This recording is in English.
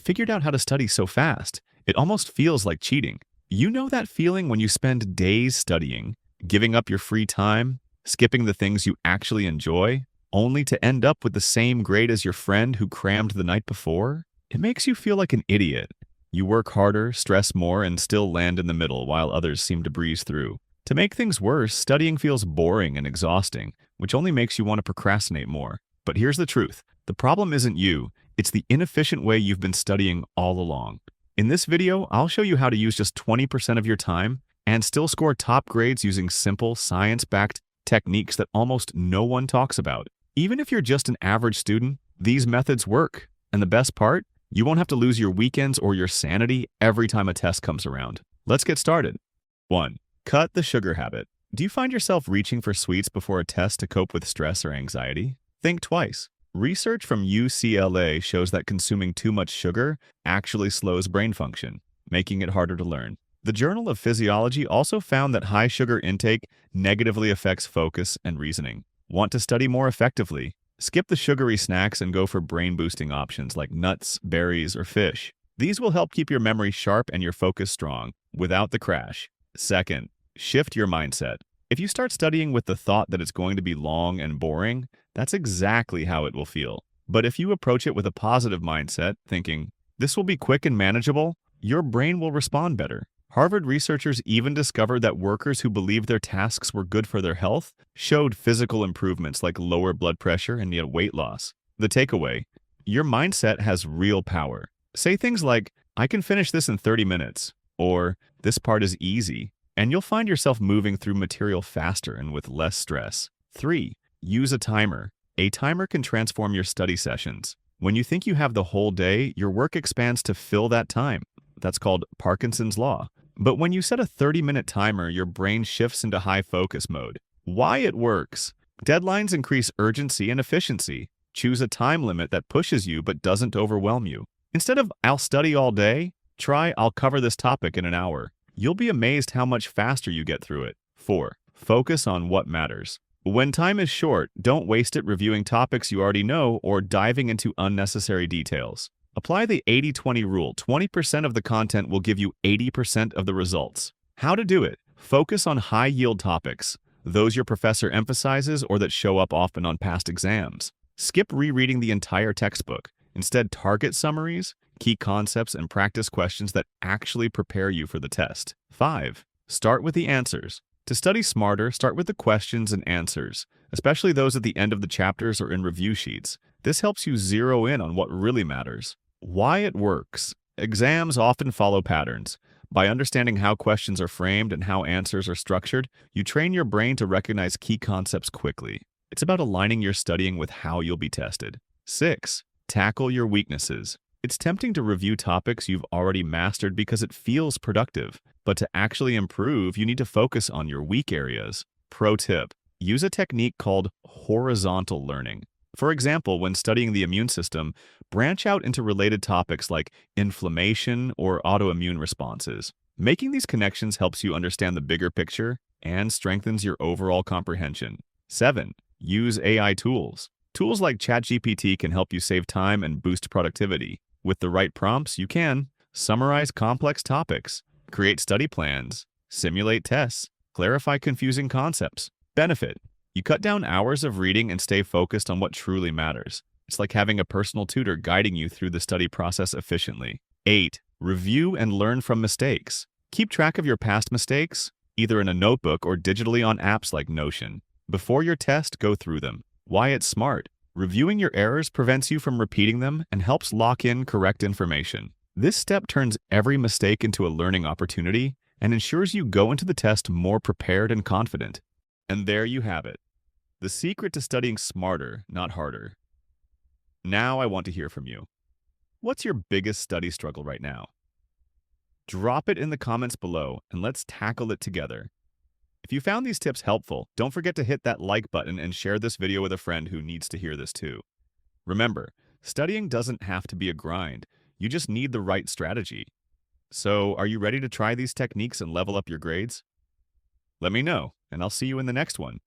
figured out how to study so fast. It almost feels like cheating. You know that feeling when you spend days studying, giving up your free time, skipping the things you actually enjoy, only to end up with the same grade as your friend who crammed the night before? It makes you feel like an idiot. You work harder, stress more, and still land in the middle while others seem to breeze through. To make things worse, studying feels boring and exhausting, which only makes you want to procrastinate more. But here's the truth. The problem isn't you, it's the inefficient way you've been studying all along. In this video, I'll show you how to use just 20% of your time and still score top grades using simple, science-backed techniques that almost no one talks about. Even if you're just an average student, these methods work. And the best part? You won't have to lose your weekends or your sanity every time a test comes around. Let's get started. 1. Cut the sugar habit. Do you find yourself reaching for sweets before a test to cope with stress or anxiety? Think twice. Research from UCLA shows that consuming too much sugar actually slows brain function, making it harder to learn. The Journal of Physiology also found that high sugar intake negatively affects focus and reasoning. Want to study more effectively? Skip the sugary snacks and go for brain-boosting options like nuts, berries, or fish. These will help keep your memory sharp and your focus strong, without the crash. 2nd, shift your mindset. If you start studying with the thought that it's going to be long and boring, that's exactly how it will feel. But if you approach it with a positive mindset, thinking, this will be quick and manageable, your brain will respond better. Harvard researchers even discovered that workers who believed their tasks were good for their health showed physical improvements like lower blood pressure and yet weight loss. The takeaway: your mindset has real power. Say things like, I can finish this in 30 minutes, or this part is easy, and you'll find yourself moving through material faster and with less stress. 3. Use a timer. A timer can transform your study sessions. When you think you have the whole day, your work expands to fill that time. That's called Parkinson's law. But when you set a 30-minute timer, your brain shifts into high focus mode. Why it works? Deadlines increase urgency and efficiency. Choose a time limit that pushes you but doesn't overwhelm you. Instead of I'll study all day, try I'll cover this topic in an hour. You'll be amazed how much faster you get through it. 4. Focus on what matters. When time is short, don't waste it reviewing topics you already know or diving into unnecessary details. Apply the 80-20 rule. 20% of the content will give you 80% of the results. How to do it? Focus on high-yield topics, those your professor emphasizes or that show up often on past exams. Skip rereading the entire textbook. Instead, target summaries, key concepts, and practice questions that actually prepare you for the test. 5. Start with the answers. To study smarter, start with the questions and answers, especially those at the end of the chapters or in review sheets. This helps you zero in on what really matters. Why it works. Exams often follow patterns. By understanding how questions are framed and how answers are structured, you train your brain to recognize key concepts quickly. It's about aligning your studying with how you'll be tested. 6. Tackle your weaknesses. It's tempting to review topics you've already mastered because it feels productive. But to actually improve, you need to focus on your weak areas. Pro tip: use a technique called horizontal learning. For example, when studying the immune system, branch out into related topics like inflammation or autoimmune responses. Making these connections helps you understand the bigger picture and strengthens your overall comprehension. 7. Use AI tools. Tools like ChatGPT can help you save time and boost productivity. With the right prompts, you can summarize complex topics, create study plans, simulate tests, clarify confusing concepts. Benefit: you cut down hours of reading and stay focused on what truly matters. It's like having a personal tutor guiding you through the study process efficiently. 8. Review and learn from mistakes. Keep track of your past mistakes, either in a notebook or digitally on apps like Notion. Before your test, go through them. Why it's smart. Reviewing your errors prevents you from repeating them and helps lock in correct information. This step turns every mistake into a learning opportunity and ensures you go into the test more prepared and confident. And there you have it. The secret to studying smarter, not harder. Now I want to hear from you. What's your biggest study struggle right now? Drop it in the comments below and let's tackle it together. If you found these tips helpful, don't forget to hit that like button and share this video with a friend who needs to hear this too. Remember, studying doesn't have to be a grind. You just need the right strategy. So, are you ready to try these techniques and level up your grades? Let me know, and I'll see you in the next one.